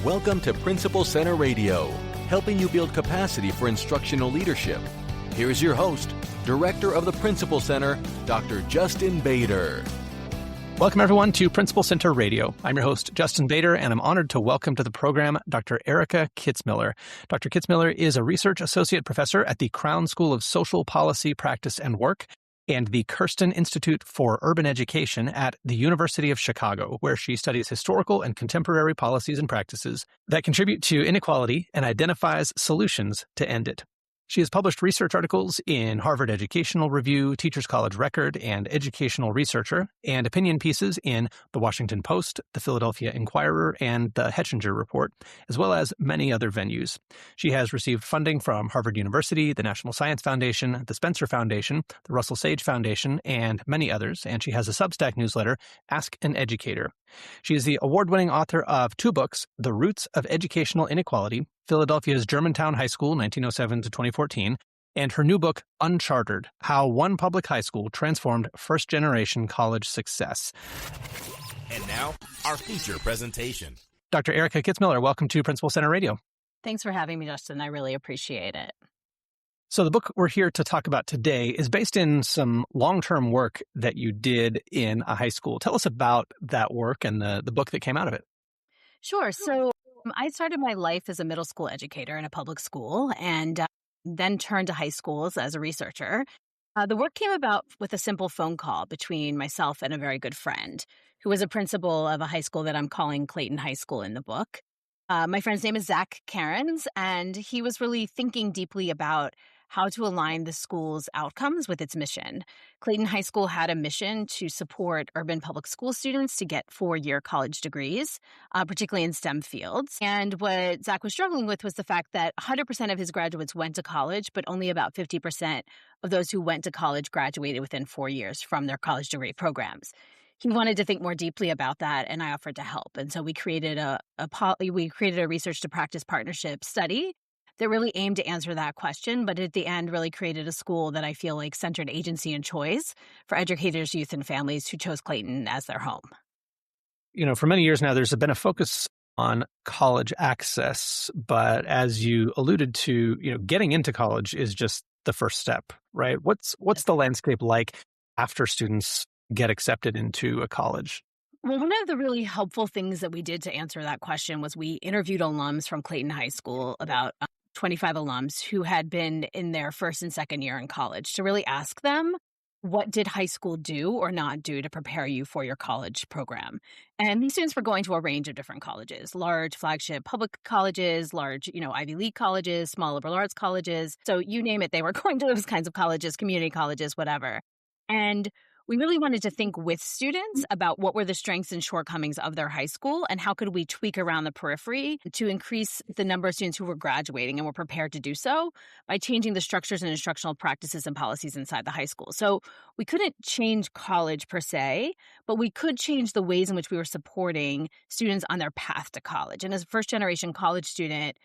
Welcome to Principal Center Radio, helping you build capacity for instructional leadership. Here's your host, Director of the Principal Center, Dr. Justin Bader. Welcome, everyone, to Principal Center Radio. I'm your host, Justin Bader, and I'm honored to welcome to the program Dr. Erika Kitzmiller. Dr. Kitzmiller is a research associate professor at the Crown School of Social Policy, Practice, and Work and the Kersten Institute for Urban Education at the University of Chicago, where she studies historical and contemporary policies and practices that contribute to inequality and identifies solutions to end it. She has published research articles in Harvard Educational Review, Teachers College Record, and Educational Researcher, and opinion pieces in The Washington Post, the Philadelphia Inquirer, and the Hechinger Report, as well as many other venues. She has received funding from Harvard University, the National Science Foundation, the Spencer Foundation, the Russell Sage Foundation, and many others, and she has a Substack newsletter, Ask an Educator. She is the award-winning author of two books, The Roots of Educational Inequality, Philadelphia's Germantown High School, 1907 to 2014, and her new book, Unchartered, How One Public High School Transformed First-Generation College Success. And now, our feature presentation. Dr. Erika Kitzmiller, welcome to Principal Center Radio. Thanks for having me, Justin. I really appreciate it. So the book we're here to talk about today is based in some long-term work that you did in a high school. Tell us about that work and the book that came out of it. Sure. So I started my life as a middle school educator in a public school and then turned to high schools as a researcher. The work came about with a simple phone call between myself and a very good friend who was a principal of a high school that I'm calling Clayton High School in the book. My friend's name is Zach Cairns, and he was really thinking deeply about how to align the school's outcomes with its mission. Clayton High School had a mission to support urban public school students to get four-year college degrees, particularly in STEM fields. And what Zach was struggling with was the fact that 100% of his graduates went to college, but only about 50% of those who went to college graduated within 4 years from their college degree programs. He wanted to think more deeply about that, and I offered to help. And so we created a research to practice partnership study that really aimed to answer that question, but at the end really created a school that I feel like centered agency and choice for educators, youth, and families who chose Clayton as their home. You know, for many years now, there's been a focus on college access, but as you alluded to, getting into college is just the first step, right? What's the landscape like after students get accepted into a college? Well, one of the really helpful things that we did to answer that question was we interviewed alums from Clayton High School, about 25 alums who had been in their first and second year in college, to really ask them, what did high school do or not do to prepare you for your college program? And these students were going to a range of different colleges, large flagship public colleges, large, Ivy League colleges, small liberal arts colleges. So you name it, they were going to those kinds of colleges, community colleges, whatever. And we really wanted to think with students about what were the strengths and shortcomings of their high school and how could we tweak around the periphery to increase the number of students who were graduating and were prepared to do so by changing the structures and instructional practices and policies inside the high school. So we couldn't change college per se, but we could change the ways in which we were supporting students on their path to college. And as a first-generation college student,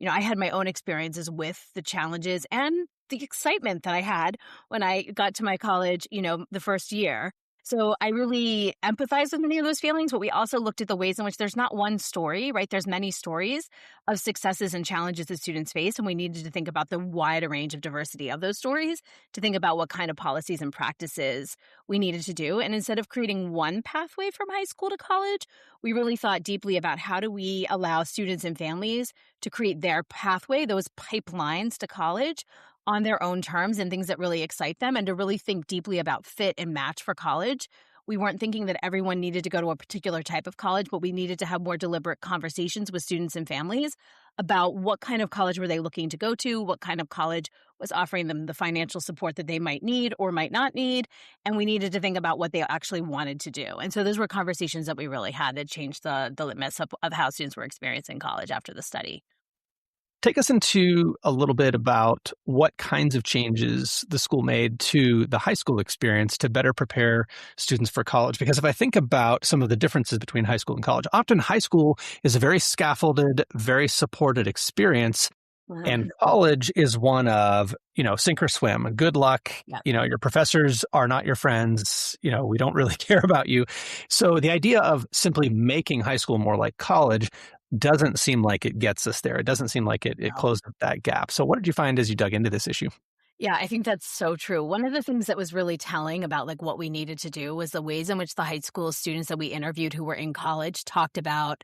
I had my own experiences with the challenges and the excitement that I had when I got to my college, the first year. So I really empathized with many of those feelings, but we also looked at the ways in which there's not one story, right? There's many stories of successes and challenges that students face, and we needed to think about the wider range of diversity of those stories to think about what kind of policies and practices we needed to do. And instead of creating one pathway from high school to college, we really thought deeply about how do we allow students and families to create their pathway, those pipelines to college, on their own terms and things that really excite them, and to really think deeply about fit and match for college. We weren't thinking that everyone needed to go to a particular type of college, but we needed to have more deliberate conversations with students and families about what kind of college were they looking to go to, what kind of college was offering them the financial support that they might need or might not need, and we needed to think about what they actually wanted to do. And so those were conversations that we really had that changed the litmus of how students were experiencing college after the study. Take us into a little bit about what kinds of changes the school made to the high school experience to better prepare students for college. Because if I think about some of the differences between high school and college, often high school is a very scaffolded, very supported experience. Wow. And college is one of, sink or swim. Good luck. Yeah. Your professors are not your friends. We don't really care about you. So the idea of simply making high school more like college doesn't seem like it gets us there. It doesn't seem like it closed up that gap. So what did you find as you dug into this issue? Yeah, I think that's so true. One of the things that was really telling about like what we needed to do was the ways in which the high school students that we interviewed who were in college talked about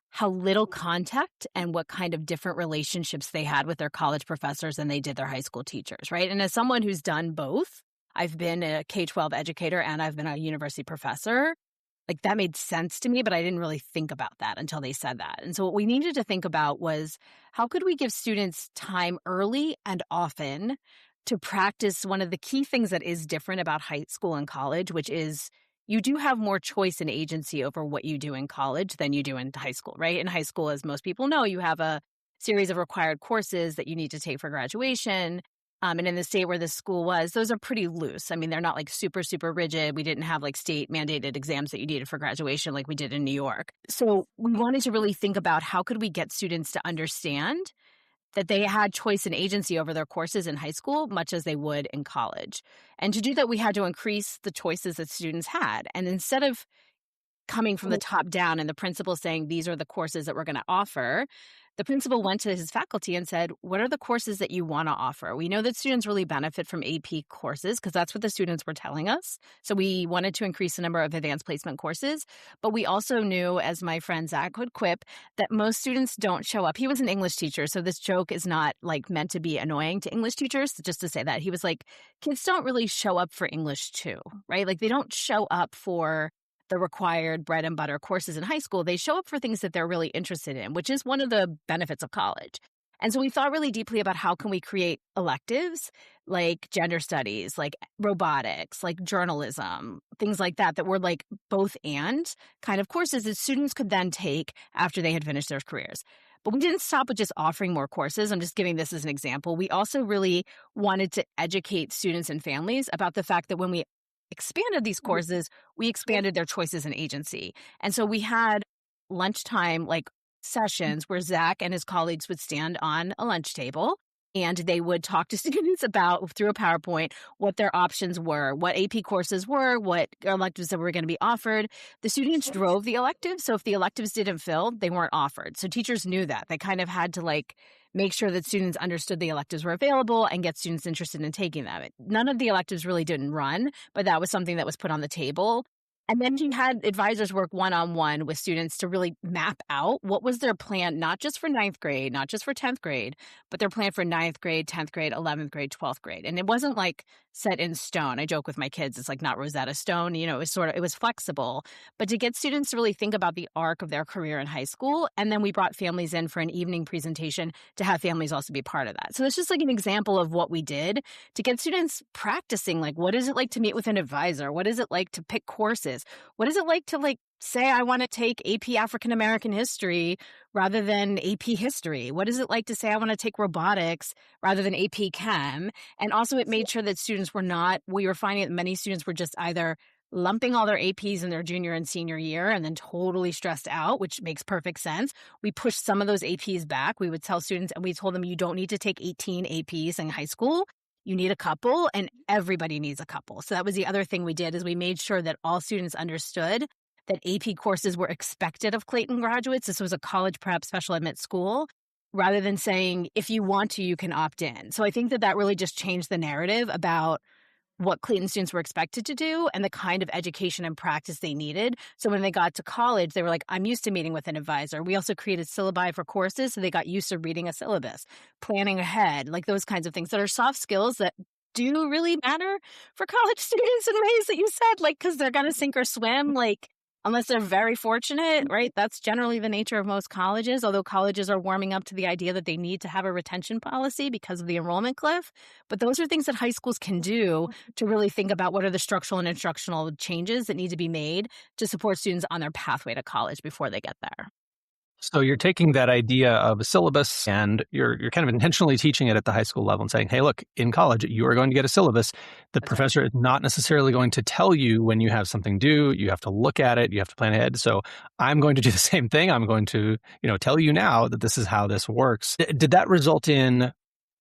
how little contact and what kind of different relationships they had with their college professors than they did their high school teachers, right? And as someone who's done both, I've been a K-12 educator and I've been a university professor. Like that made sense to me, but I didn't really think about that until they said that. And so what we needed to think about was how could we give students time early and often to practice one of the key things that is different about high school and college, which is you do have more choice and agency over what you do in college than you do in high school, right? In high school, as most people know, you have a series of required courses that you need to take for graduation. And in the state where this school was, those are pretty loose. I mean, they're not like super, super rigid. We didn't have like state mandated exams that you needed for graduation like we did in New York. So we wanted to really think about how could we get students to understand that they had choice and agency over their courses in high school, much as they would in college. And to do that, we had to increase the choices that students had. And instead of coming from the top down and the principal saying, these are the courses that we're going to offer, the principal went to his faculty and said, what are the courses that you want to offer? We know that students really benefit from AP courses because that's what the students were telling us. So we wanted to increase the number of advanced placement courses. But we also knew, as my friend Zach would quip, that most students don't show up. He was an English teacher, so this joke is not like meant to be annoying to English teachers. Just to say that, he was like, kids don't really show up for English too, right? Like they don't show up for the required bread and butter courses in high school. They show up for things that they're really interested in, which is one of the benefits of college. And so we thought really deeply about how can we create electives like gender studies, like robotics, like journalism, things like that, that were like both and kind of courses that students could then take after they had finished their careers. But we didn't stop with just offering more courses. I'm just giving this as an example. We also really wanted to educate students and families about the fact that when we expanded these courses, we expanded their choices and agency. And so we had lunchtime like sessions where Zach and his colleagues would stand on a lunch table and they would talk to students about, through a PowerPoint, what their options were, what AP courses were, what electives that were going to be offered. The students drove the electives. So if the electives didn't fill, they weren't offered. So teachers knew that. They kind of had to like make sure that students understood the electives were available and get students interested in taking them. None of the electives really didn't run, but that was something that was put on the table. And then he had advisors work one-on-one with students to really map out what was their plan, not just for 9th grade, not just for 10th grade, but their plan for 9th grade, 10th grade, 11th grade, 12th grade. And it wasn't like set in stone. I joke with my kids, it's like not Rosetta Stone, you know, it was flexible. But to get students to really think about the arc of their career in high school, and then we brought families in for an evening presentation to have families also be part of that. So it's just like an example of what we did to get students practicing, like what is it like to meet with an advisor? What is it like to pick courses? What is it like to like say I want to take AP African American history rather than AP history? What is it like to say I want to take robotics rather than AP Chem? And also it made sure that students we were finding that many students were just either lumping all their APs in their junior and senior year and then totally stressed out, which makes perfect sense. We pushed some of those APs back. We would tell students and we told them you don't need to take 18 APs in high school. You need a couple, and everybody needs a couple. So that was the other thing we did is we made sure that all students understood that AP courses were expected of Clayton graduates. This was a college prep special admit school, rather than saying, if you want to, you can opt in. So I think that really just changed the narrative about what Clayton students were expected to do and the kind of education and practice they needed. So when they got to college, they were like, I'm used to meeting with an advisor. We also created syllabi for courses, so they got used to reading a syllabus, planning ahead, like those kinds of things that are soft skills that do really matter for college students in ways that you said, like, because they're going to sink or swim, like, unless they're very fortunate, right? That's generally the nature of most colleges, although colleges are warming up to the idea that they need to have a retention policy because of the enrollment cliff. But those are things that high schools can do to really think about what are the structural and instructional changes that need to be made to support students on their pathway to college before they get there. So you're taking that idea of a syllabus and you're kind of intentionally teaching it at the high school level and saying, hey, look, in college, you are going to get a syllabus. The professor is not necessarily going to tell you when you have something due. You have to look at it. You have to plan ahead. So I'm going to do the same thing. I'm going to, tell you now that this is how this works. Did that result in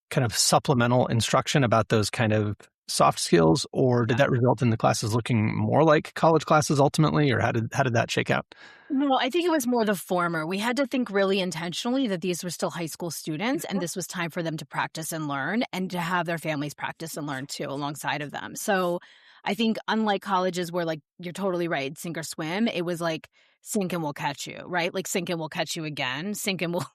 kind of supplemental instruction about those kind of soft skills, or did that result in the classes looking more like college classes ultimately, or how did that shake out? No, I think it was more the former. We had to think really intentionally that these were still high school students and this was time for them to practice and learn and to have their families practice and learn too alongside of them. So I think unlike colleges where like you're totally right, sink or swim, it was like sink and we'll catch you, right? Like sink and we'll catch you again, sink and we'll,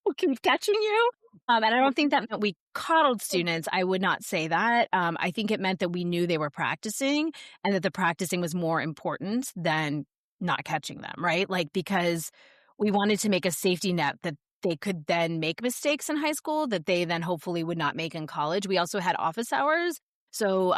we'll keep catching you. And I don't think that meant we coddled students. I would not say that. I think it meant that we knew they were practicing and that the practicing was more important than not catching them, right? Like, because we wanted to make a safety net that they could then make mistakes in high school that they then hopefully would not make in college. We also had office hours. So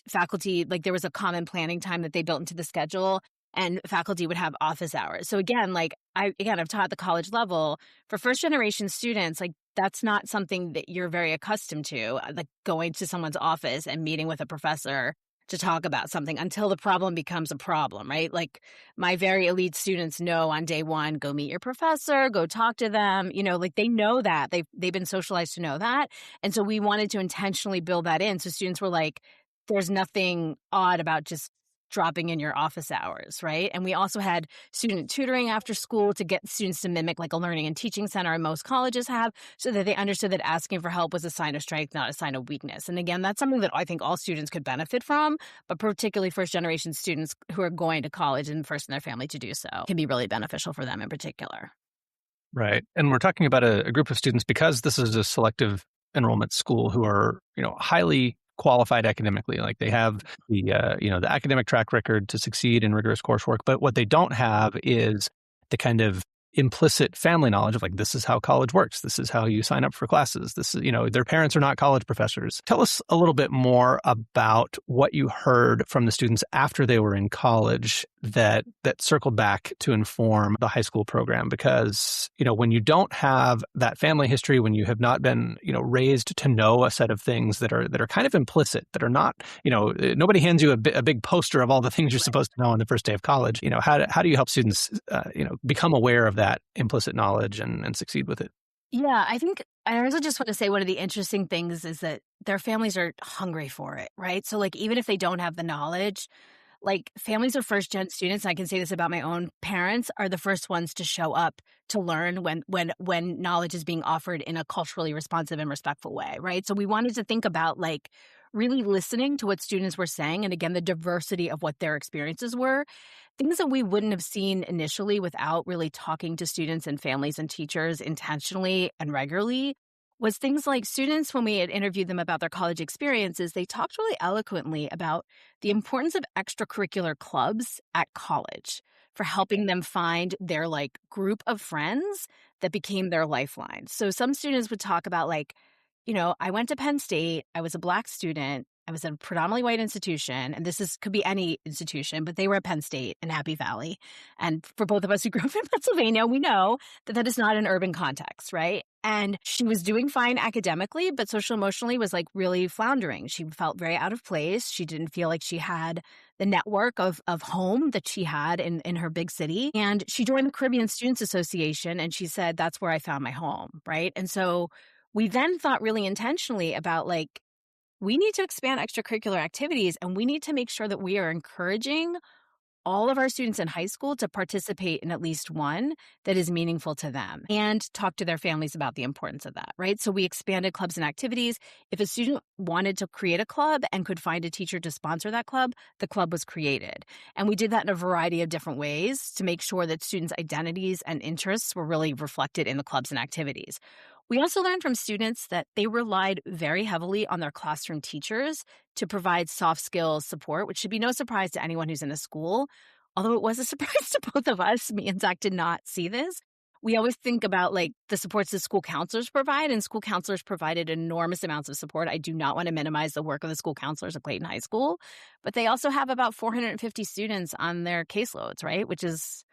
faculty, like there was a common planning time that they built into the schedule and faculty would have office hours. So again, like I've taught at the college level for first generation students, like that's not something that you're very accustomed to, like going to someone's office and meeting with a professor to talk about something until the problem becomes a problem, right? Like my very elite students know on day one, go meet your professor, go talk to them, like they know that. They've been socialized to know that. And so we wanted to intentionally build that in. So students were like, there's nothing odd about just dropping in your office hours, right? And we also had student tutoring after school to get students to mimic like a learning and teaching center, and most colleges have, so that they understood that asking for help was a sign of strength, not a sign of weakness. And again, that's something that I think all students could benefit from, but particularly first-generation students who are going to college and first in their family to do so can be really beneficial for them in particular. Right. And we're talking about a group of students because this is a selective enrollment school who are, highly qualified academically. Like they have the academic track record to succeed in rigorous coursework, but what they don't have is the kind of implicit family knowledge of like, this is how college works. This is how you sign up for classes. This is, their parents are not college professors. Tell us a little bit more about what you heard from the students after they were in college that circled back to inform the high school program. Because, when you don't have that family history, when you have not been, raised to know a set of things that are kind of implicit, that are not, nobody hands you a big poster of all the things you're supposed to know on the first day of college. How do you help students, become aware of that implicit knowledge and succeed with it? Yeah, I think I also just want to say one of the interesting things is that their families are hungry for it, right? So like even if they don't have the knowledge, like families of first gen students, and I can say this about my own parents, are the first ones to show up to learn when knowledge is being offered in a culturally responsive and respectful way, right? So we wanted to think about like really listening to what students were saying, and again, the diversity of what their experiences were. Things that we wouldn't have seen initially without really talking to students and families and teachers intentionally and regularly was things like students, when we had interviewed them about their college experiences, they talked really eloquently about the importance of extracurricular clubs at college for helping them find their like group of friends that became their lifeline. So some students would talk about like, I went to Penn State, I was a Black student, I was at a predominantly white institution, and could be any institution, but they were at Penn State in Happy Valley. And for both of us who grew up in Pennsylvania, we know that is not an urban context, right? And she was doing fine academically, but social emotionally was like really floundering. She felt very out of place. She didn't feel like she had the network of home that she had in her big city. And she joined the Caribbean Students Association, and she said, that's where I found my home, right? And so we then thought really intentionally about like, we need to expand extracurricular activities, and we need to make sure that we are encouraging all of our students in high school to participate in at least one that is meaningful to them and talk to their families about the importance of that, right? So we expanded clubs and activities. If a student wanted to create a club and could find a teacher to sponsor that club, the club was created. And we did that in a variety of different ways to make sure that students' identities and interests were really reflected in the clubs and activities. We also learned from students that they relied very heavily on their classroom teachers to provide soft skills support, which should be no surprise to anyone who's in a school. Although it was a surprise to both of us, me and Zach did not see this. We always think about like the supports that school counselors provide, and school counselors provided enormous amounts of support. I do not want to minimize the work of the school counselors at Clayton High School, but they also have about 450 students on their caseloads, right? Which is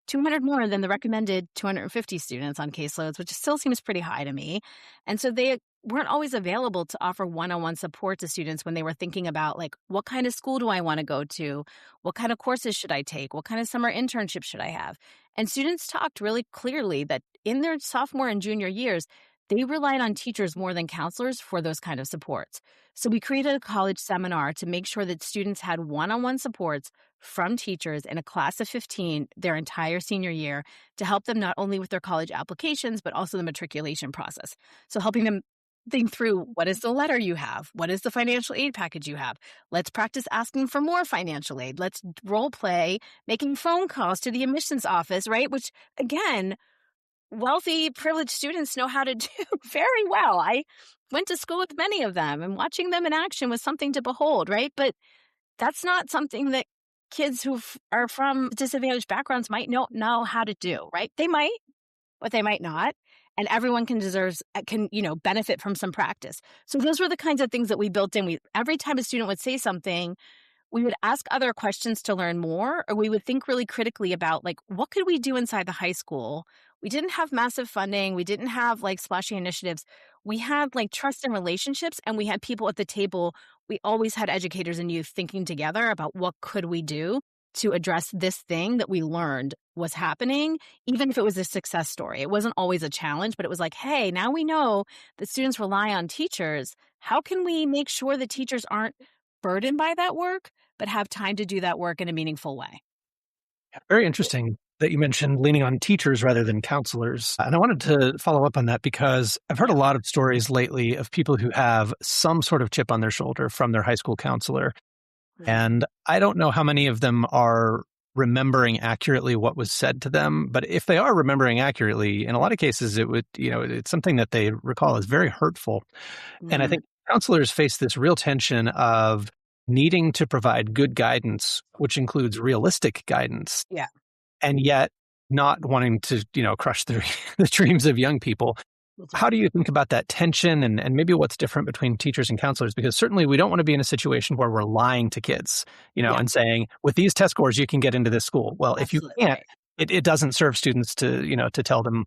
200 more than the recommended 250 students on caseloads, which still seems pretty high to me. And so they weren't always available to offer one-on-one support to students when they were thinking about like, what kind of school do I want to go to? What kind of courses should I take? What kind of summer internship should I have? And students talked really clearly that in their sophomore and junior years, they relied on teachers more than counselors for those kind of supports. So we created a college seminar to make sure that students had one-on-one supports from teachers in a class of 15 their entire senior year to help them not only with their college applications, but also the matriculation process. So helping them think through, what is the letter you have? What is the financial aid package you have? Let's practice asking for more financial aid. Let's role play making phone calls to the admissions office, right? Which, again, wealthy, privileged students know how to do very well. I went to school with many of them, and watching them in action was something to behold, right? But that's not something that kids who are from disadvantaged backgrounds might know how to do, right? They might, but they might not. And everyone can benefit from some practice. So those were the kinds of things that we built in. Every time a student would say something, we would ask other questions to learn more, or we would think really critically about, like, what could we do inside the high school? We didn't have massive funding. We didn't have like splashy initiatives. We had like trust and relationships, and we had people at the table. We always had educators and youth thinking together about what could we do to address this thing that we learned was happening, even if it was a success story. It wasn't always a challenge, but it was like, hey, now we know that students rely on teachers. How can we make sure that teachers aren't burdened by that work, but have time to do that work in a meaningful way? Very interesting that you mentioned leaning on teachers rather than counselors. And I wanted to follow up on that because I've heard a lot of stories lately of people who have some sort of chip on their shoulder from their high school counselor. And I don't know how many of them are remembering accurately what was said to them. But if they are remembering accurately, in a lot of cases, it's something that they recall as very hurtful. And I think counselors face this real tension of needing to provide good guidance, which includes realistic guidance. Yeah. And yet not wanting to, crush the dreams of young people. How do you think about that tension and maybe what's different between teachers and counselors? Because certainly we don't want to be in a situation where we're lying to kids, and saying, with these test scores, you can get into this school. Well, Absolutely. If you can't, it doesn't serve students to tell them,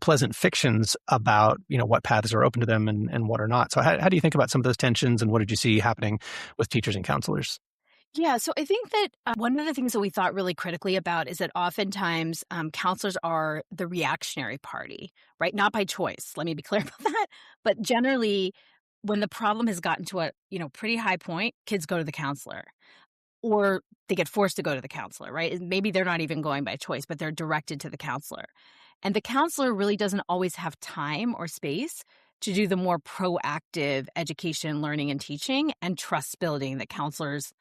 pleasant fictions about, what paths are open to them and what are not. So how do you think about some of those tensions, and what did you see happening with teachers and counselors? Yeah, so I think that one of the things that we thought really critically about is that oftentimes counselors are the reactionary party, right? Not by choice. Let me be clear about that. But generally, when the problem has gotten to a pretty high point, kids go to the counselor, or they get forced to go to the counselor, right? Maybe they're not even going by choice, but they're directed to the counselor. And the counselor really doesn't always have time or space to do the more proactive education, learning, and teaching and trust building that counselors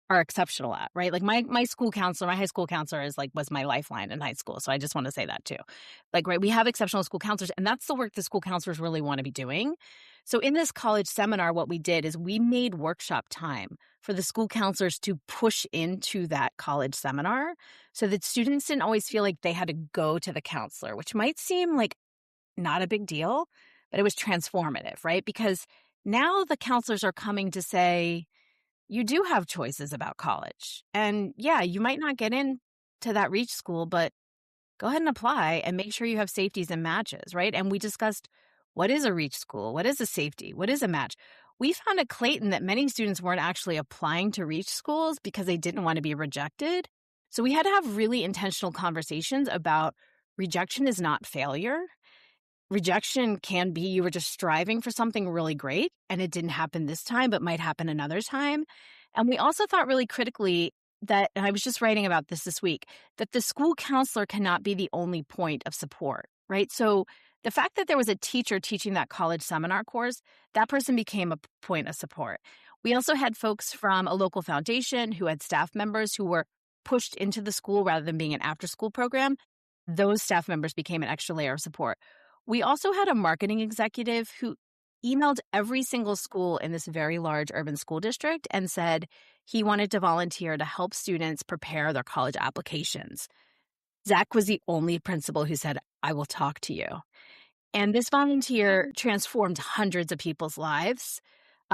are exceptional at, right? Like my school counselor, my high school counselor was my lifeline in high school. So I just want to say that too. Like, right, we have exceptional school counselors, and that's the work the school counselors really want to be doing. So in this college seminar, what we did is we made workshop time for the school counselors to push into that college seminar so that students didn't always feel like they had to go to the counselor, which might seem like not a big deal, but it was transformative, right? Because now the counselors are coming to say, you do have choices about college. And yeah, you might not get into that reach school, but go ahead and apply and make sure you have safeties and matches, right? And we discussed, what is a reach school? What is a safety? What is a match? We found at Clayton that many students weren't actually applying to reach schools because they didn't want to be rejected. So we had to have really intentional conversations about rejection is not failure. Rejection can be you were just striving for something really great and it didn't happen this time, but might happen another time. And we also thought really critically that, and I was just writing about this week, that the school counselor cannot be the only point of support, right? So the fact that there was a teacher teaching that college seminar course, that person became a point of support. We also had folks from a local foundation who had staff members who were pushed into the school rather than being an after-school program. Those staff members became an extra layer of support. We also had a marketing executive who emailed every single school in this very large urban school district and said he wanted to volunteer to help students prepare their college applications. Zach was the only principal who said, I will talk to you. And this volunteer transformed hundreds of people's lives.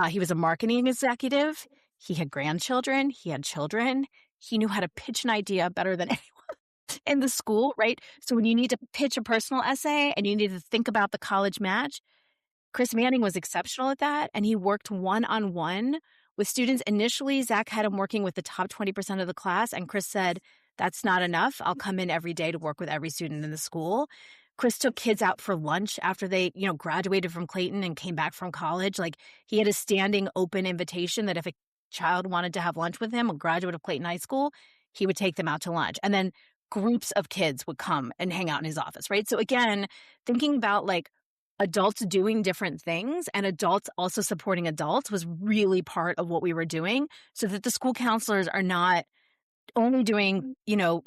He was a marketing executive. He had grandchildren. He had children. He knew how to pitch an idea better than anyone in the school, right? So when you need to pitch a personal essay and you need to think about the college match, Chris Manning was exceptional at that. And he worked one-on-one with students. Initially, Zach had him working with the top 20% of the class. And Chris said, that's not enough. I'll come in every day to work with every student in the school. Chris took kids out for lunch after they, graduated from Clayton and came back from college. Like, he had a standing open invitation that if a child wanted to have lunch with him, a graduate of Clayton High School, he would take them out to lunch. And then groups of kids would come and hang out in his office, right? So again, thinking about like adults doing different things and adults also supporting adults was really part of what we were doing, so that the school counselors are not only doing,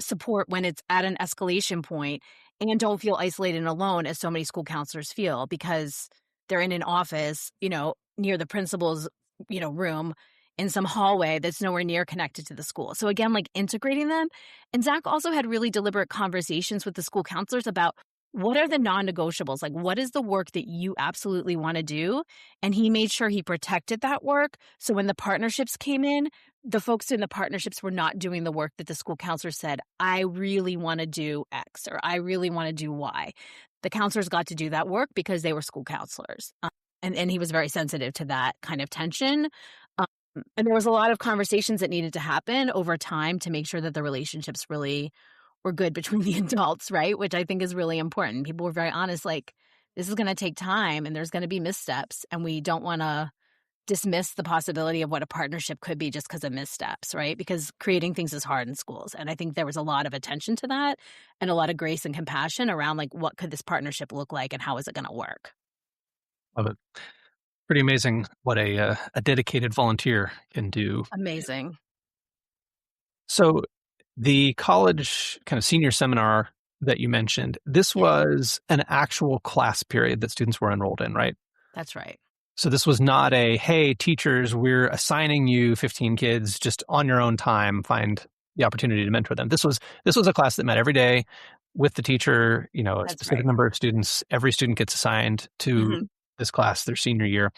support when it's at an escalation point and don't feel isolated and alone as so many school counselors feel because they're in an office, near the principal's, room in some hallway that's nowhere near connected to the school. So again, like integrating them. And Zach also had really deliberate conversations with the school counselors about what are the non-negotiables? Like, what is the work that you absolutely want to do? And he made sure he protected that work. So when the partnerships came in, the folks in the partnerships were not doing the work that the school counselor said, I really want to do X or I really want to do Y. The counselors got to do that work because they were school counselors. And he was very sensitive to that kind of tension. And there was a lot of conversations that needed to happen over time to make sure that the relationships really were good between the adults, right? Which I think is really important. People were very honest, like, this is going to take time and there's going to be missteps. And we don't want to dismiss the possibility of what a partnership could be just because of missteps, right? Because creating things is hard in schools. And I think there was a lot of attention to that and a lot of grace and compassion around like, what could this partnership look like and how is it going to work? Love it. Pretty amazing what a dedicated volunteer can do. Amazing. So the college kind of senior seminar that you mentioned, this was an actual class period that students were enrolled in, right? That's right. So this was not a, hey, teachers, we're assigning you 15 kids just on your own time, find the opportunity to mentor them. This was a class that met every day with the teacher, a That's specific right. number of students. Every student gets assigned to this class their senior year.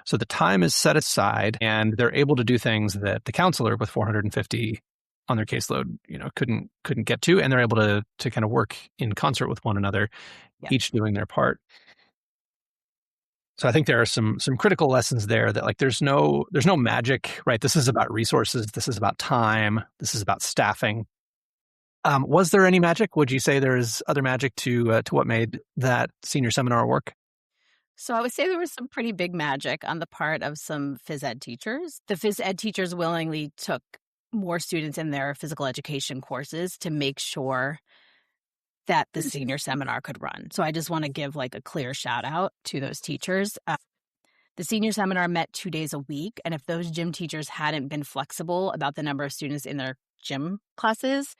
So the time is set aside and they're able to do things that the counselor with 450 on their caseload, couldn't get to. And they're able to kind of work in concert with one another, each doing their part. So I think there are some critical lessons there that like there's no magic, right? This is about resources. This is about time. This is about staffing. Was there any magic? Would you say there's other magic to what made that senior seminar work? So I would say there was some pretty big magic on the part of some phys ed teachers. The phys ed teachers willingly took more students in their physical education courses to make sure that the senior seminar could run. So I just want to give like a clear shout out to those teachers. The senior seminar met 2 days a week. And if those gym teachers hadn't been flexible about the number of students in their gym classes,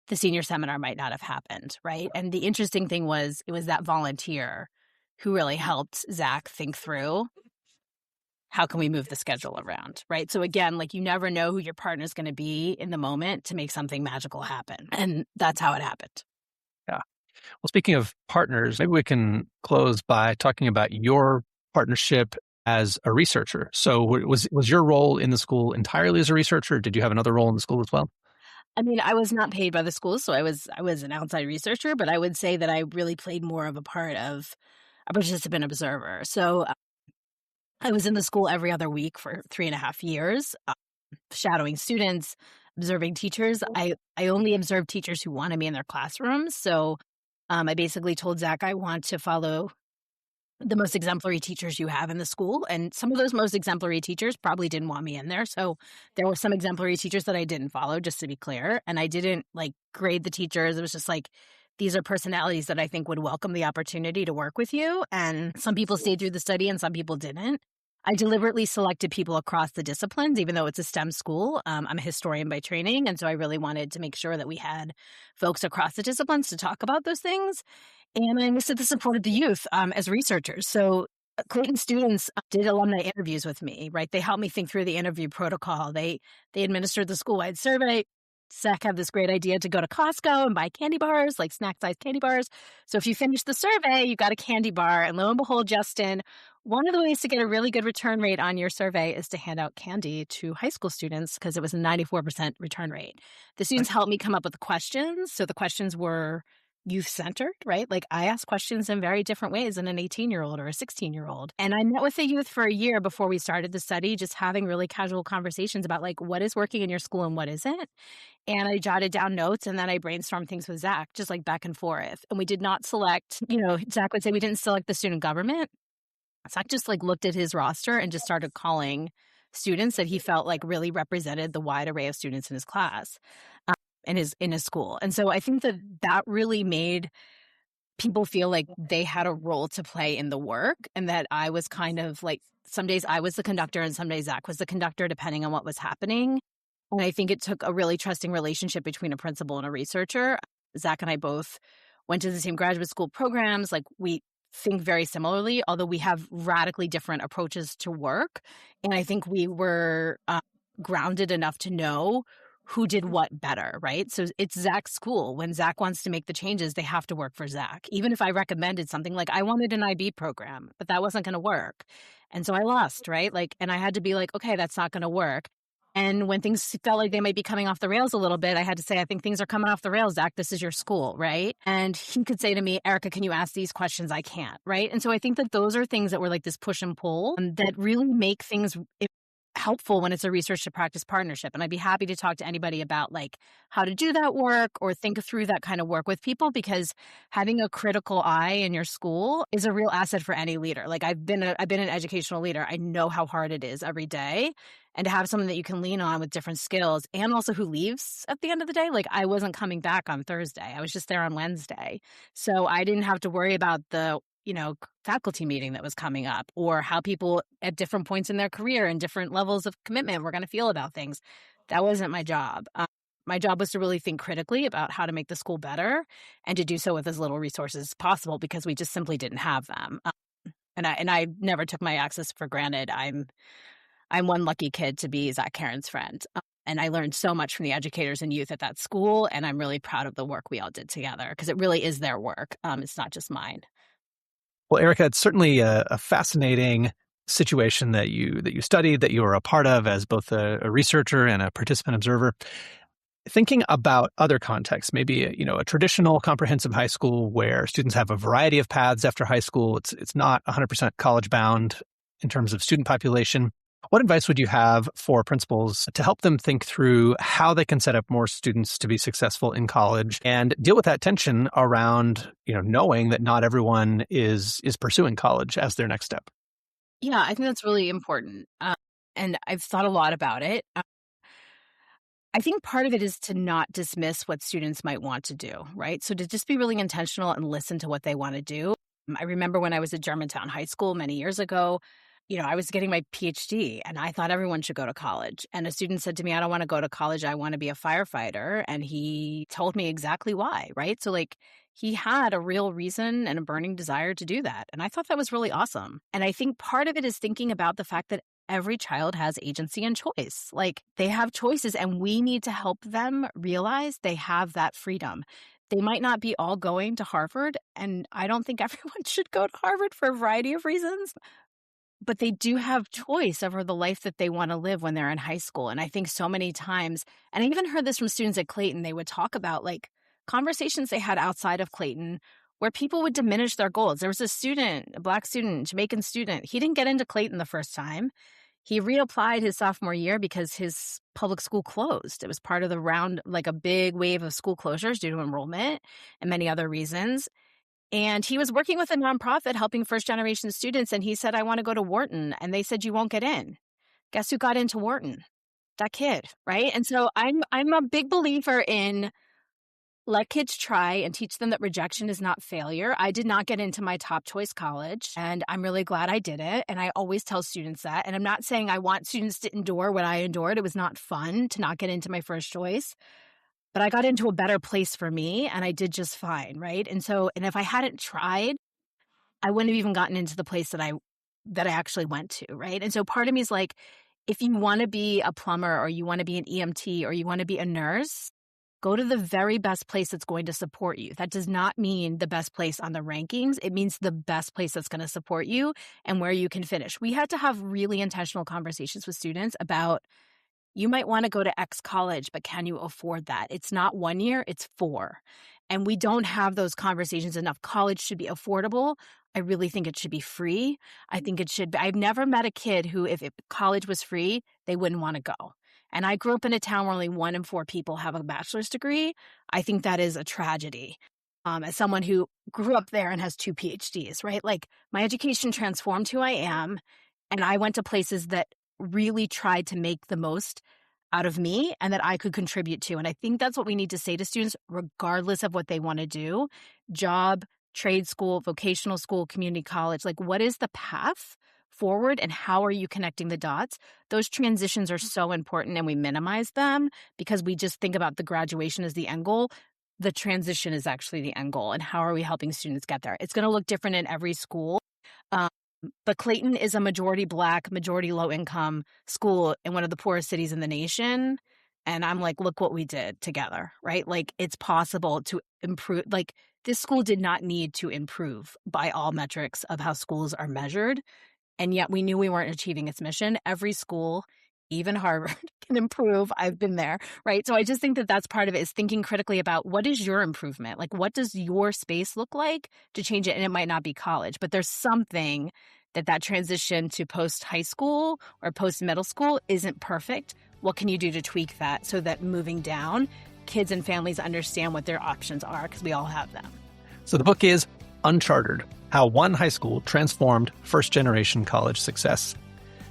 the senior seminar might not have happened, right? And the interesting thing was it was that volunteer who really helped Zach think through how can we move the schedule around, right? So again, like you never know who your partner is going to be in the moment to make something magical happen. And that's how it happened. Yeah. Well, speaking of partners, maybe we can close by talking about your partnership as a researcher. So was your role in the school entirely as a researcher? Or did you have another role in the school as well? I mean, I was not paid by the school, so I was an outside researcher, but I would say that I really played more of a part of a participant observer. So I was in the school every other week for 3.5 years, shadowing students, observing teachers. I only observed teachers who wanted me in their classrooms. So I basically told Zach, I want to follow the most exemplary teachers you have in the school. And some of those most exemplary teachers probably didn't want me in there. So there were some exemplary teachers that I didn't follow, just to be clear. And I didn't like grade the teachers. It was just like, these are personalities that I think would welcome the opportunity to work with you. And some people stayed through the study and some people didn't. I deliberately selected people across the disciplines, even though it's a STEM school. I'm a historian by training. And so I really wanted to make sure that we had folks across the disciplines to talk about those things. And I enlisted the support of the youth as researchers. So Clayton students did alumni interviews with me, right? They helped me think through the interview protocol. They administered the school-wide survey. Zach had this great idea to go to Costco and buy candy bars, like snack-sized candy bars. So if you finish the survey, you got a candy bar. And lo and behold, Justin, one of the ways to get a really good return rate on your survey is to hand out candy to high school students because it was a 94% return rate. The students helped me come up with the questions. So the questions were youth-centered, right? Like, I ask questions in very different ways than an 18-year-old or a 16-year-old. And I met with the youth for a year before we started the study, just having really casual conversations about, like, what is working in your school and what isn't. And I jotted down notes, and then I brainstormed things with Zach, just, like, back and forth. And we did not select, Zach would say we didn't select the student government. Zach just, like, looked at his roster and just started calling students that he felt like really represented the wide array of students in his class. In his school. And so I think that really made people feel like they had a role to play in the work, and that I was kind of like, some days I was the conductor and some days Zach was the conductor, depending on what was happening. And I think it took a really trusting relationship between a principal and a researcher. Zach and I both went to the same graduate school programs. Like, we think very similarly, although we have radically different approaches to work. And I think we were grounded enough to know who did what better, right? So it's Zach's school. When Zach wants to make the changes, they have to work for Zach. Even if I recommended something, like, I wanted an IB program, but that wasn't going to work. And so I lost, right? Like, and I had to be like, okay, that's not going to work. And when things felt like they might be coming off the rails a little bit, I had to say, I think things are coming off the rails, Zach. This is your school, right? And he could say to me, Erika, can you ask these questions? I can't, right? And so I think that those are things that were like this push and pull that really make things helpful when it's a research to practice partnership. And I'd be happy to talk to anybody about, like, how to do that work or think through that kind of work with people, because having a critical eye in your school is a real asset for any leader. Like, I've been an educational leader. I know how hard it is every day. And to have someone that you can lean on with different skills, and also who leaves at the end of the day. Like, I wasn't coming back on Thursday. I was just there on Wednesday. So I didn't have to worry about the faculty meeting that was coming up, or how people at different points in their career and different levels of commitment were going to feel about things. That wasn't my job. My job was to really think critically about how to make the school better, and to do so with as little resources as possible, because we just simply didn't have them. And I never took my access for granted. I'm one lucky kid to be Zach Karen's friend. And I learned so much from the educators and youth at that school. And I'm really proud of the work we all did together, because it really is their work. It's not just mine. Well, Erika, it's certainly a fascinating situation that you studied, that you were a part of as both a researcher and a participant observer. Thinking about other contexts, maybe a traditional comprehensive high school where students have a variety of paths after high school. It's not 100% college bound in terms of student population. What advice would you have for principals to help them think through how they can set up more students to be successful in college and deal with that tension around, knowing that not everyone is pursuing college as their next step? Yeah, I think that's really important. And I've thought a lot about it. I think part of it is to not dismiss what students might want to do, right? So to just be really intentional and listen to what they want to do. I remember when I was at Germantown High School many years ago, I was getting my PhD and I thought everyone should go to college. And a student said to me, I don't want to go to college. I want to be a firefighter. And he told me exactly why, right? So he had a real reason and a burning desire to do that. And I thought that was really awesome. And I think part of it is thinking about the fact that every child has agency and choice. Like, they have choices, and we need to help them realize they have that freedom. They might not be all going to Harvard, and I don't think everyone should go to Harvard for a variety of reasons. But they do have choice over the life that they want to live when they're in high school. And I think so many times, and I even heard this from students at Clayton, they would talk about conversations they had outside of Clayton where people would diminish their goals. There was a Black student, Jamaican student. He didn't get into Clayton the first time. He reapplied his sophomore year because his public school closed. It was part of the round, a big wave of school closures due to enrollment and many other reasons. And he was working with a nonprofit helping first-generation students, and he said, I want to go to Wharton. And they said, you won't get in. Guess who got into Wharton? That kid, right? And so I'm a big believer in let kids try and teach them that rejection is not failure. I did not get into my top choice college, and I'm really glad I did it. And I always tell students that. And I'm not saying I want students to endure what I endured. It was not fun to not get into my first choice. But I got into a better place for me, and I did just fine, right? And if I hadn't tried, I wouldn't have even gotten into the place that I actually went to, right? And so part of me is like, if you want to be a plumber, or you want to be an EMT, or you want to be a nurse, go to the very best place that's going to support you. That does not mean the best place on the rankings. It means the best place that's going to support you and where you can finish. We had to have really intentional conversations with students about, you might want to go to X college, but can you afford that? It's not 1 year, it's 4. And we don't have those conversations enough. College should be affordable. I really think it should be free. I think it should be. I've never met a kid who, if college was free, they wouldn't want to go. And I grew up in a town where only 1 in 4 people have a bachelor's degree. I think that is a tragedy. As someone who grew up there and has 2 PhDs, right? Like, my education transformed who I am. And I went to places that really tried to make the most out of me and that I could contribute to. And I think that's what we need to say to students, regardless of what they want to do, job, trade school, vocational school, community college. Like, what is the path forward and how are you connecting the dots? Those transitions are so important, and we minimize them because we just think about the graduation as the end goal. The transition is actually the end goal. And how are we helping students get there? It's going to look different in every school. But Clayton is a majority Black, majority low-income school in one of the poorest cities in the nation. And I'm like, look what we did together, right? Like, it's possible to improve. Like, this school did not need to improve by all metrics of how schools are measured. And yet we knew we weren't achieving its mission. Every school, even Harvard, can improve. I've been there, right? So I just think that that's part of it, is thinking critically about what is your improvement? Like, what does your space look like to change it? And it might not be college, but there's something that transition to post-high school or post-middle school isn't perfect. What can you do to tweak that so that moving down, kids and families understand what their options are, because we all have them. So the book is Unchartered: How One High School Transformed First-Generation College Success.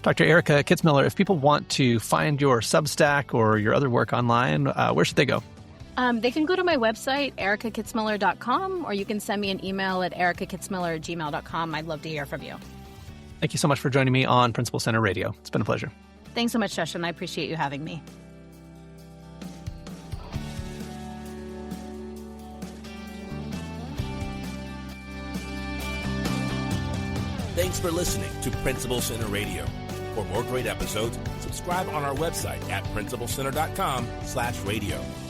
Dr. Erika Kitzmiller, if people want to find your Substack or your other work online, where should they go? They can go to my website, erikakitzmiller.com, or you can send me an email at erikakitzmiller@gmail.com. I'd love to hear from you. Thank you so much for joining me on Principal Center Radio. It's been a pleasure. Thanks so much, Justin. I appreciate you having me. Thanks for listening to Principal Center Radio. For more great episodes, subscribe on our website at principalcenter.com/radio.